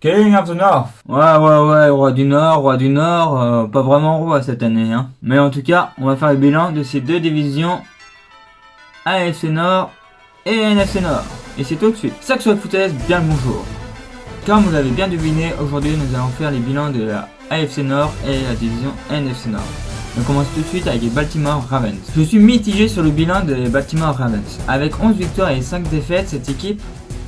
King of the North. Ouais, roi du Nord, pas vraiment roi cette année, hein. Mais en tout cas, on va faire le bilan de ces deux divisions, AFC Nord et NFC Nord. Et c'est tout de suite. Saxo Foutaise, bien le bonjour. Comme vous l'avez bien deviné, aujourd'hui nous allons faire les bilans de la AFC Nord et la division NFC Nord. On commence tout de suite avec les Baltimore Ravens. Je suis mitigé sur le bilan des Baltimore Ravens. Avec 11 victoires et 5 défaites, cette équipe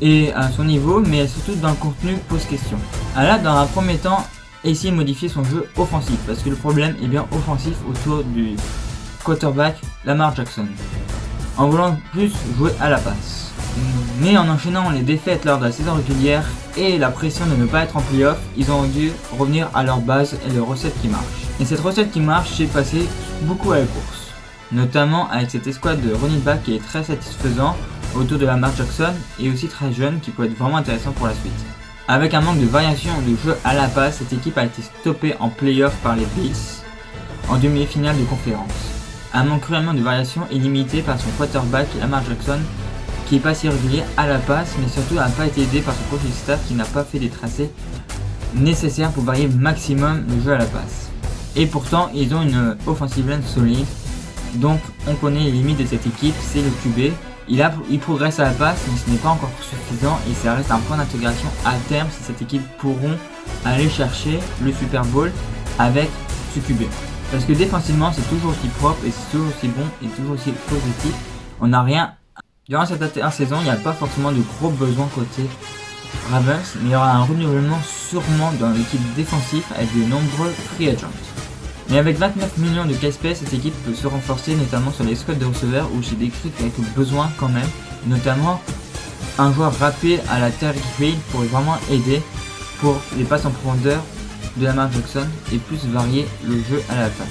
est à son niveau, mais surtout dans le contenu pose question. Alors dans un premier temps, essayer de modifier son jeu offensif, parce que le problème est bien offensif autour du quarterback Lamar Jackson, en voulant plus jouer à la passe. Mais en enchaînant les défaites lors de la saison régulière et la pression de ne pas être en playoff, ils ont dû revenir à leur base et leur recette qui marche. Et cette recette qui marche, c'est passer beaucoup à la course, notamment avec cette escouade de running back qui est très satisfaisant autour de Lamar Jackson et aussi très jeune qui peut être vraiment intéressant pour la suite. Avec un manque de variation de jeu à la passe, cette équipe a été stoppée en playoff par les Bills en demi-finale de conférence. Un manque cruellement de variation est limité par son quarterback Lamar Jackson qui est pas si régulier à la passe, mais surtout n'a pas été aidé par son coach staff qui n'a pas fait des tracés nécessaires pour varier le maximum le jeu à la passe. Et pourtant, ils ont une offensive line solide, donc on connaît les limites de cette équipe, c'est le QB. Il progresse à la passe, mais ce n'est pas encore suffisant et ça reste un point d'intégration à terme si cette équipe pourront aller chercher le Super Bowl avec ce QB. Parce que défensivement, c'est toujours aussi propre et c'est toujours aussi bon et toujours aussi positif. On n'a rien. Durant cette saison, il n'y a pas forcément de gros besoins côté Ravens, mais il y aura un renouvellement sûrement dans l'équipe défensive avec de nombreux free agents. Mais avec 29 millions de cap space, cette équipe peut se renforcer, notamment sur les squads de receveurs où j'ai décrit quelques besoins quand même, notamment un joueur rapide à la Tyreek Hill pourrait vraiment aider pour les passes en profondeur de Lamar Jackson et plus varier le jeu à la passe.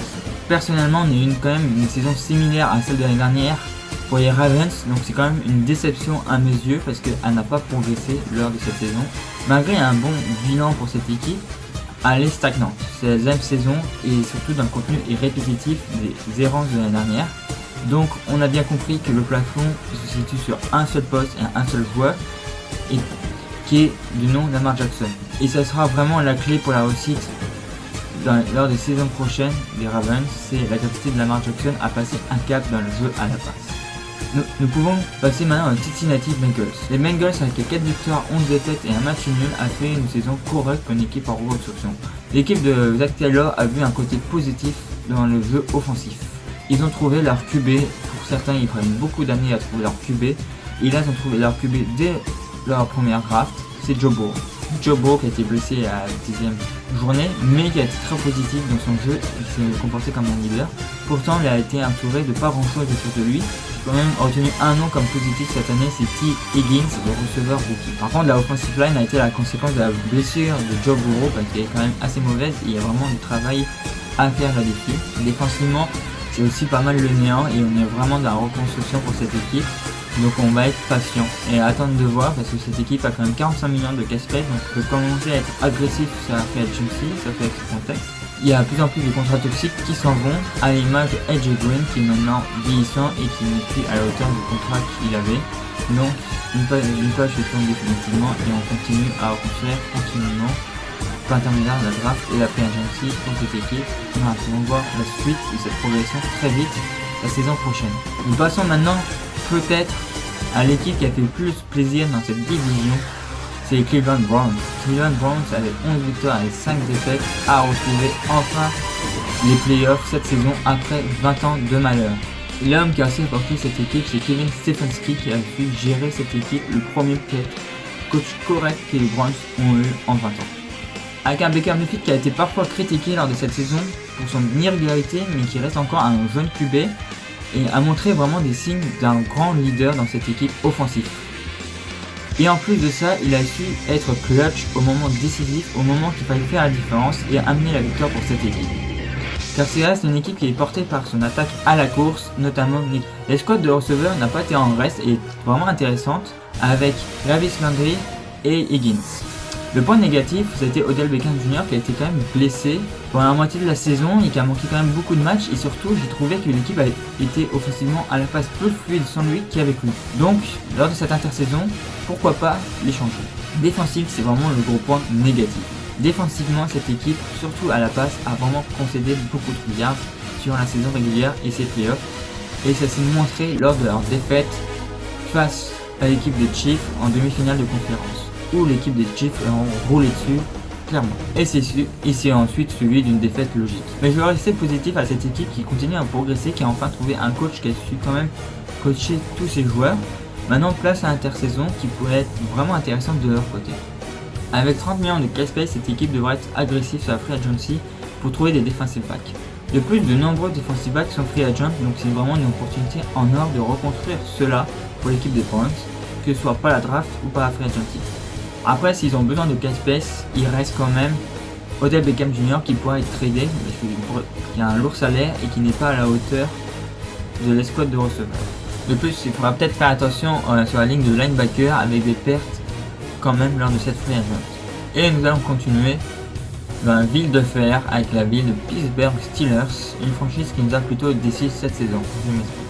Personnellement, on a eu quand même une saison similaire à celle de l'année dernière pour les Ravens, donc c'est quand même une déception à mes yeux parce qu'elle n'a pas progressé lors de cette saison. Malgré un bon bilan pour cette équipe, elle est stagnante. C'est la deuxième saison et surtout dans le contenu est répétitif des errances de l'année dernière. Donc on a bien compris que le plafond se situe sur un seul poste et un seul joueur, et qui est du nom Lamar Jackson. Et ça sera vraiment la clé pour la réussite lors des saisons prochaines des Ravens, c'est la capacité de Lamar Jackson à passer un cap dans le jeu à la passe. Nous pouvons passer maintenant aux Cincinnati Bengals. Les Bengals, avec 4 victoires, 11 défaites et un match nul, a fait une saison correcte pour une équipe en reconstruction. L'équipe de Zach Taylor a vu un côté positif dans le jeu offensif. Ils ont trouvé leur QB, pour certains ils prennent beaucoup d'années à trouver leur QB, et là ils ont trouvé leur QB dès leur première draft, c'est Joe Burrow. Joe Burrow qui a été blessé à la 10e journée, mais qui a été très positif dans son jeu, il s'est comporté comme un leader. Pourtant il a été entouré de pas grand chose autour de lui. Quand même retenu un nom comme positif cette année, c'est T. Higgins, le receveur rookie. Par contre, la offensive line a été la conséquence de la blessure de Joe Burrow parce qu'elle est quand même assez mauvaise et il y a vraiment du travail à faire là-dessus. Défensivement, c'est aussi pas mal le néant et on est vraiment dans la reconstruction pour cette équipe. Donc on va être patient et attendre de voir parce que cette équipe a quand même 45 millions de cap space, donc on peut commencer à être agressif sur la free agency, ça fait avec ce contexte. Il y a de plus en plus de contrats toxiques qui s'en vont, à l'image de AJ Green qui est maintenant vieillissant et qui n'est plus à la hauteur du contrat qu'il avait. Donc une page se tourne définitivement et on continue à reconstruire tranquillement par l'intermédiaire de la draft et la free agency pour cette équipe. Nous allons voir la suite de cette progression très vite la saison prochaine. Nous passons maintenant peut-être à l'équipe qui a fait le plus plaisir dans cette division, c'est les Cleveland Browns. Cleveland Browns avec 11 victoires et 5 défaites a retrouvé enfin les playoffs cette saison après 20 ans de malheur. L'homme qui a aussi apporté cette équipe, c'est Kevin Stefanski qui a pu gérer cette équipe, le premier coach correct que les Browns ont eu en 20 ans. Avec un Baker Mayfield qui a été parfois critiqué lors de cette saison pour son irrégularité, mais qui reste encore un jeune QB et a montré vraiment des signes d'un grand leader dans cette équipe offensive. Et en plus de ça, il a su être clutch au moment décisif, au moment qu'il fallait faire la différence et amener la victoire pour cette équipe. Car c'est reste une équipe qui est portée par son attaque à la course, notamment Nick. L'escouade de receveurs n'a pas été en reste et est vraiment intéressante avec Jarvis Landry et Higgins. Le point négatif, c'était Odell Beckham Jr. qui a été quand même blessé pendant la moitié de la saison et qui a manqué quand même beaucoup de matchs et surtout j'ai trouvé que l'équipe a été offensivement à la passe plus fluide sans lui qu'avec lui. Donc lors de cette intersaison, pourquoi pas l'échanger. Défensif, c'est vraiment le gros point négatif. Défensivement, cette équipe, surtout à la passe, a vraiment concédé beaucoup de yards sur la saison régulière et ses playoffs. Et ça s'est montré lors de leur défaite face à l'équipe des Chiefs en demi-finale de conférence, où l'équipe des Chiefs leur ont roulé dessus, clairement. Et c'est ensuite suivi d'une défaite logique. Mais je vais rester positif à cette équipe qui continue à progresser, qui a enfin trouvé un coach qui a su quand même coacher tous ses joueurs. Maintenant, place à l'intersaison qui pourrait être vraiment intéressante de leur côté. Avec 30 millions de cap space, cette équipe devrait être agressive sur la free agency pour trouver des defensive backs. De plus, de nombreux defensive backs sont free agent, donc c'est vraiment une opportunité en or de reconstruire cela pour l'équipe des Browns, que ce soit pas la draft ou pas la free agency. Après, s'ils ont besoin de cap space, il reste quand même Odell Beckham Jr. qui pourra être tradé, parce qu'il a un lourd salaire et qui n'est pas à la hauteur de l'escouade de receveurs. De plus, il faudra peut-être faire attention sur la ligne de linebacker avec des pertes quand même lors de cette free agent. Et nous allons continuer dans la ville de fer avec la ville de Pittsburgh Steelers, une franchise qui nous a plutôt déçu cette saison. Je m'explique.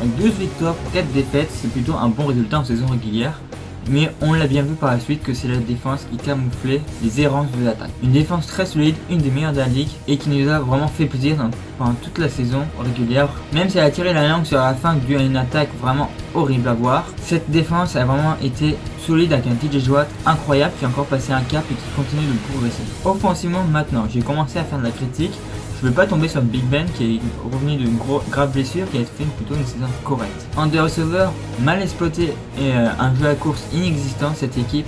Avec 12 victoires pour 4 défaites, c'est plutôt un bon résultat en saison régulière. Mais on l'a bien vu par la suite que c'est la défense qui camouflait les errances de l'attaque. Une défense très solide, une des meilleures de la ligue et qui nous a vraiment fait plaisir pendant toute la saison régulière. Même si elle a tiré la langue sur la fin dû à une attaque vraiment horrible à voir, cette défense a vraiment été solide avec un TJ Watt incroyable qui a encore passé un cap et qui continue de progresser. Offensivement maintenant, j'ai commencé à faire de la critique. Je ne veux pas tomber sur Big Ben qui est revenu d'une grave blessure qui a fait plutôt une saison correcte. En des receveurs mal exploité et un jeu à course inexistant, cette équipe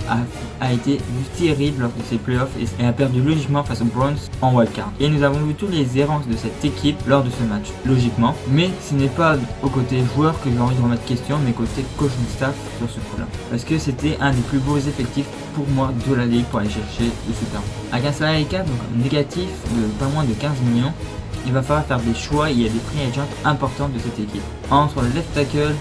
a été terrible lors de ses playoffs et a perdu logiquement face aux Browns en wildcard. Et nous avons vu toutes les errances de cette équipe lors de ce match, logiquement. Mais ce n'est pas au côté joueur que j'ai envie de remettre question, mais côté coaching staff sur ce coup-là. Parce que c'était un des plus beaux effectifs pour moi de la ligue pour aller chercher le Super Bowl. Avec un salary cap négatif de pas moins de 15 millions, il va falloir faire des choix. Il y a des free agents importants de cette équipe. Entre le left tackle,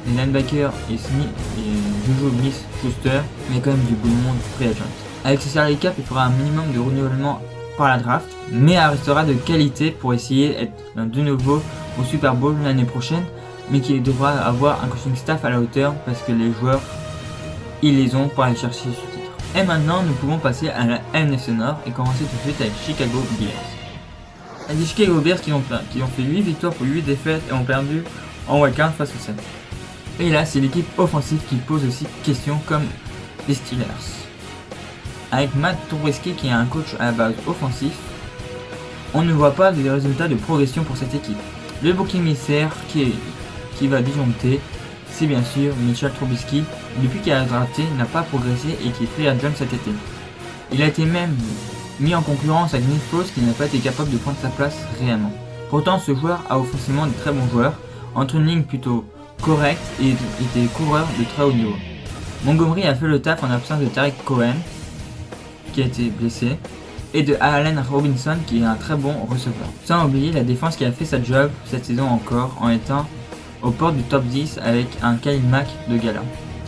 les linebackers et Juju Smith-Schuster, mais quand même du beau monde free agent. Avec ce salary cap, il faudra un minimum de renouvellement par la draft, mais elle restera de qualité pour essayer d'être de nouveau au Super Bowl l'année prochaine, mais qui devra avoir un coaching staff à la hauteur parce que les joueurs, ils les ont pour aller chercher ce titre. Et maintenant, nous pouvons passer à la NFC Nord et commencer tout de suite avec Chicago Bears. Les Chicago Bears qui ont fait 8 victoires pour 8 défaites et ont perdu en wildcard face aux Saints. Et là, c'est l'équipe offensive qui pose aussi question comme les Steelers. Avec Matt Trubisky qui est un coach à la base offensif, on ne voit pas des résultats de progression pour cette équipe. Le bouc émissaire qui va disjoncter, c'est bien sûr Mitchell Trubisky, depuis qu'il a drafté, n'a pas progressé et qui est free agent cet été. Il a été même mis en concurrence avec Nick Foles qui n'a pas été capable de prendre sa place réellement. Pourtant, ce joueur a offensivement de très bons joueurs, entre une ligne plutôt correcte et des coureurs de très haut niveau. Montgomery a fait le taf en absence de Tariq Cohen, qui a été blessé, et de Allen Robinson qui est un très bon receveur. Sans oublier la défense qui a fait sa job cette saison encore en étant aux portes du top 10 avec un Khalil Mack de gala.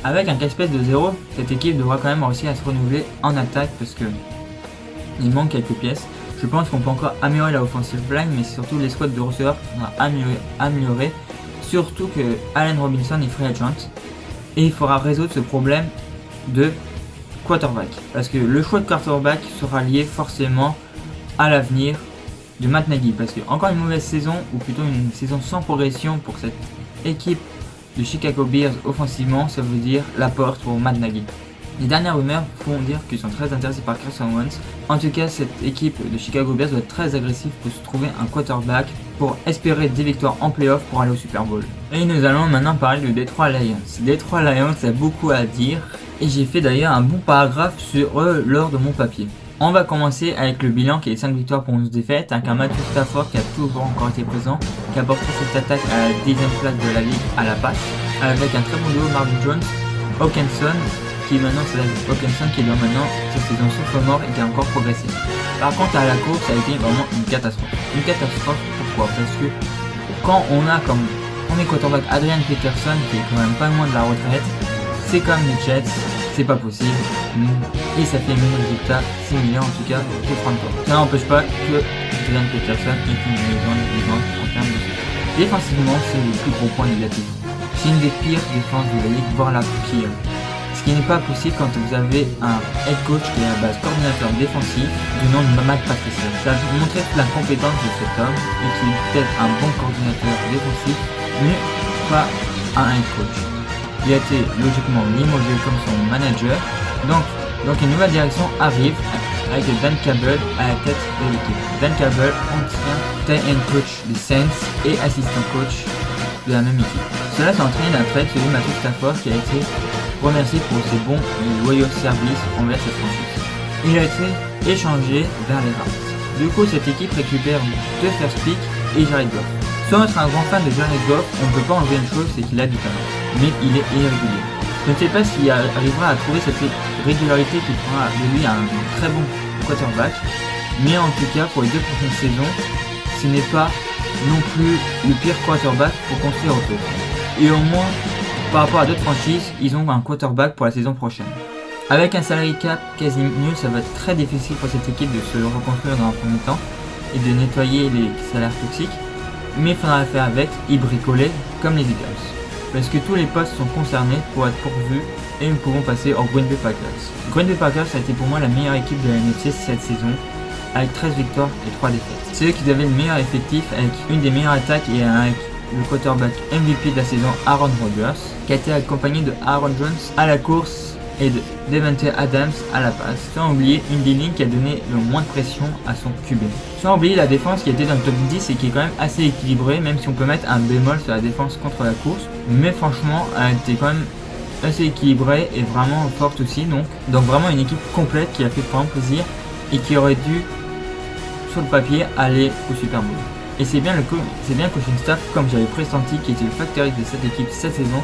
Avec un cap space de 0, cette équipe devra quand même réussir à se renouveler en attaque parce que il manque quelques pièces. Je pense qu'on peut encore améliorer la offensive line, mais c'est surtout l'escouade de receveurs qui faudra améliorer. Surtout que Allen Robinson est free agent et il faudra résoudre ce problème de quarterback. Parce que le choix de quarterback sera lié forcément à l'avenir de Matt Nagy. Parce que encore une mauvaise saison, ou plutôt une saison sans progression pour cette équipe de Chicago Bears offensivement, ça veut dire la porte pour Matt Nagy. Les dernières rumeurs font dire qu'ils sont très intéressés par Carson Wentz. En tout cas, cette équipe de Chicago Bears doit être très agressive pour se trouver un quarterback pour espérer des victoires en playoff pour aller au Super Bowl. Et nous allons maintenant parler de Detroit Lions. Detroit Lions a beaucoup à dire et j'ai fait d'ailleurs un bon paragraphe sur eux lors de mon papier. On va commencer avec le bilan qui est 5 victoires pour 11 défaites, avec un Matthew Stafford qui a toujours encore été présent, qui a porté cette attaque à la 10e place de la ligue à la passe, avec un très bon duo Marvin Jones, Hawkinson, qui maintenant c'est Hawkinson qui est dans maintenant cette saison sophomore et qui a encore progressé. Par contre à la course ça a été vraiment une catastrophe. Une catastrophe pourquoi? Parce que quand on a comme premier quarterback Adrian Peterson qui est quand même pas loin de la retraite, c'est comme les Jets, c'est pas possible. Et ça fait le même résultat similaire en tout cas que Frank Gore. Ça n'empêche pas que Adrian Peterson est une légende vivante en termes de succès. Défensivement c'est le plus gros point négatif. C'est une des pires défenses de la ligue, voire la pire. Ce qui qui n'est pas possible quand vous avez un head coach qui est à la base coordinateur défensif du nom de Matt Patricia. Ça a montré toute la compétence de cet homme et qu'il est peut-être un bon coordinateur défensif, mais pas un head coach. Il a été logiquement limogé comme son manager, donc une nouvelle direction arrive avec Dan Campbell à la tête de l'équipe. Dan Campbell, ancien tight end coach des Saints et assistant coach de la même équipe. Cela s'est entraîné d'après celui de Matthew Stafford qui a été remercié pour ses bons et loyaux services envers cette franchise. Il a été échangé vers les Rams. Du coup, cette équipe récupère 2 first pick et Jared Goff. Sans être un grand fan de Jared Goff, on ne peut pas enlever une chose, c'est qu'il a du talent, mais il est irrégulier. Je ne sais pas s'il arrivera à trouver cette régularité qui fera de lui un très bon quarterback, mais en tout cas pour les 2 prochaines saisons, ce n'est pas non plus le pire quarterback pour construire autour. Et au moins, par rapport à d'autres franchises, ils ont un quarterback pour la saison prochaine. Avec un salary cap quasi nul, ça va être très difficile pour cette équipe de se reconstruire dans un premier temps et de nettoyer les salaires toxiques, mais il faudra le faire avec et bricoler comme les Eagles. Parce que tous les postes sont concernés pour être pourvus et nous pouvons passer aux Green Bay Packers. Green Bay Packers a été pour moi la meilleure équipe de la NFC cette saison, avec 13 victoires et 3 défaites. C'est eux qui avaient le meilleur effectif avec une des meilleures attaques et avec le quarterback MVP de la saison Aaron Rodgers, qui a été accompagné de Aaron Jones à la course et de Davante Adams à la passe, sans oublier une des lignes qui a donné le moins de pression à son QB. Sans oublier la défense qui était dans le top 10 et qui est quand même assez équilibrée, même si on peut mettre un bémol sur la défense contre la course, mais franchement elle était quand même assez équilibrée et vraiment forte aussi, donc vraiment une équipe complète qui a fait vraiment plaisir et qui aurait dû sur le papier aller au Super Bowl. Et c'est bien le coaching staff, comme j'avais pressenti, qui était le facteur X de cette équipe cette saison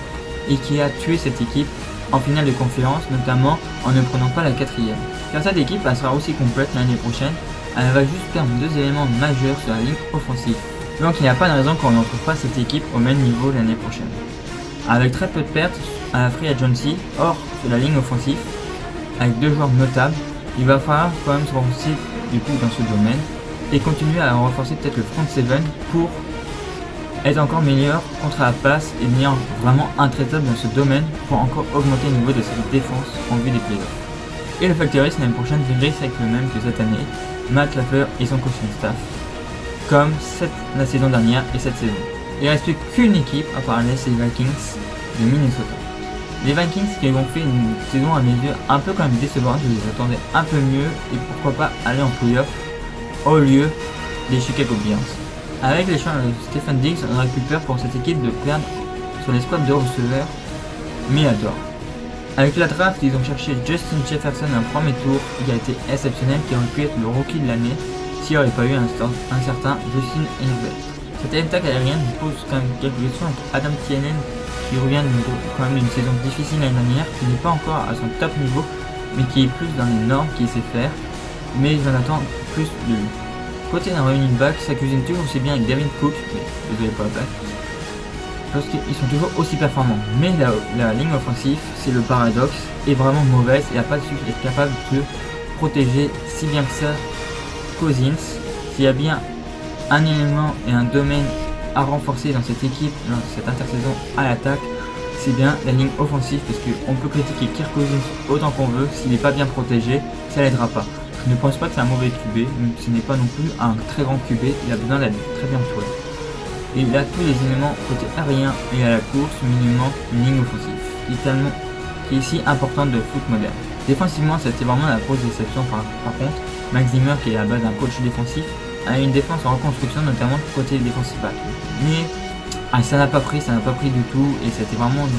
et qui a tué cette équipe en finale de conférence, notamment en ne prenant pas la 4e. Car cette équipe elle sera aussi complète l'année prochaine, elle va juste perdre 2 éléments majeurs sur la ligne offensive. Donc il n'y a pas de raison qu'on ne retrouve pas cette équipe au même niveau l'année prochaine. Avec très peu de pertes à la free agency, or sur la ligne offensive, avec 2 joueurs notables, il va falloir quand même se renforcer du coup dans ce domaine et continuer à renforcer peut-être le front 7 pour être encore meilleur contre la passe et devenir vraiment intraitable dans ce domaine pour encore augmenter le niveau de cette défense en vue des playoffs. Et le factoriste l'année prochaine devrait être le même que cette année, Matt LaFleur et son coaching staff, comme la saison dernière et cette saison. Il ne reste plus qu'une équipe à parler, c'est les Vikings de Minnesota. Les Vikings qui ont fait une saison à mes yeux un peu quand même décevante, je les attendais un peu mieux et pourquoi pas aller en playoff au lieu des Chicago Bears. Avec les choix de Stephen Diggs, on récupère pour cette équipe de perdre sur les squads de receveurs, mais adore. Avec la draft, ils ont cherché Justin Jefferson un premier tour qui a été exceptionnel, qui aurait pu être le rookie de l'année s'il n'y aurait pas eu un certain Justin Herbert. Cette attaque aérienne pose quand même quelques questions avec Adam Thielen qui revient quand même d'une saison difficile l'année dernière, qui n'est pas encore à son top niveau, mais qui est plus dans les normes qu'il sait faire, mais j'en attends plus de lui. Côté d'un running back, ça cuisine toujours aussi bien avec David Cook, mais désolé pour la blague, parce qu'ils sont toujours aussi performants. Mais la ligne offensive, c'est le paradoxe, est vraiment mauvaise et n'a pas su être capable de protéger si bien que ça Cousins. S'il y a bien un élément et un domaine à renforcer dans cette équipe, dans cette intersaison à l'attaque, c'est bien la ligne offensive, parce qu'on peut critiquer Kirk Cousins autant qu'on veut, s'il n'est pas bien protégé, ça l'aidera pas. Je ne pense pas que c'est un mauvais QB, mais ce n'est pas non plus un très grand QB, il a besoin d'être très bien entouré. Et il a tous les éléments côté aérien et à la course, minimum une ligne offensive, qui est si importante de foot moderne. Défensivement, c'était vraiment la grosse déception par contre. Max Zimmer, qui est à la base d'un coach défensif, a une défense en reconstruction, notamment côté défensif back. Mais ça n'a pas pris du tout, et c'était vraiment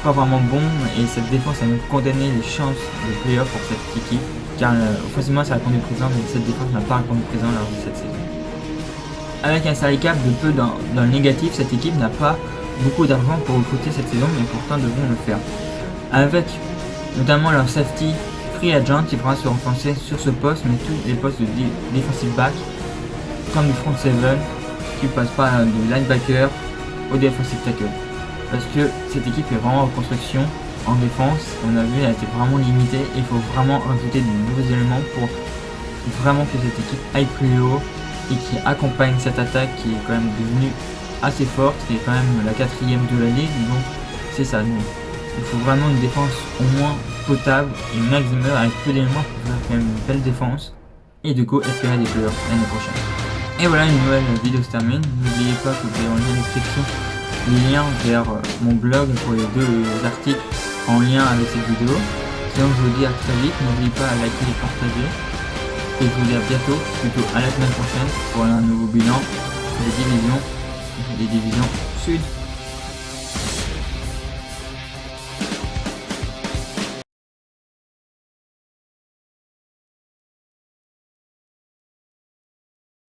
pas vraiment bon, et cette défense a même condamné les chances de playoff pour cette équipe, car offensivement ça a répondu présent, mais cette défense n'a pas répondu présent lors de cette saison. Avec un salary cap de peu dans le négatif, cette équipe n'a pas beaucoup d'argent pour recruter cette saison, mais pourtant devront le faire. Avec notamment leur safety free agent, il faudra se renforcer sur ce poste, mais tous les postes de defensive back, comme du front 7, qui passe pas de linebacker au defensive tackle. Parce que cette équipe est vraiment en reconstruction en défense, on a vu elle a été vraiment limitée, et il faut vraiment rajouter de nouveaux éléments pour vraiment que cette équipe aille plus haut et qui accompagne cette attaque qui est quand même devenue assez forte, qui est quand même la 4e de la ligue, donc c'est ça. Il faut vraiment une défense au moins potable et Max Zimmer avec peu d'éléments pour faire quand même une belle défense. Et du coup, espérer des playoffs l'année prochaine. Et voilà, une nouvelle vidéo se termine. N'oubliez pas que vous avez dans la description les liens vers mon blog pour les deux articles en lien avec cette vidéo. Sinon, je vous dis à très vite. N'oubliez pas à liker et partager. Et je vous dis à bientôt, plutôt à la semaine prochaine, pour un nouveau bilan des divisions sud.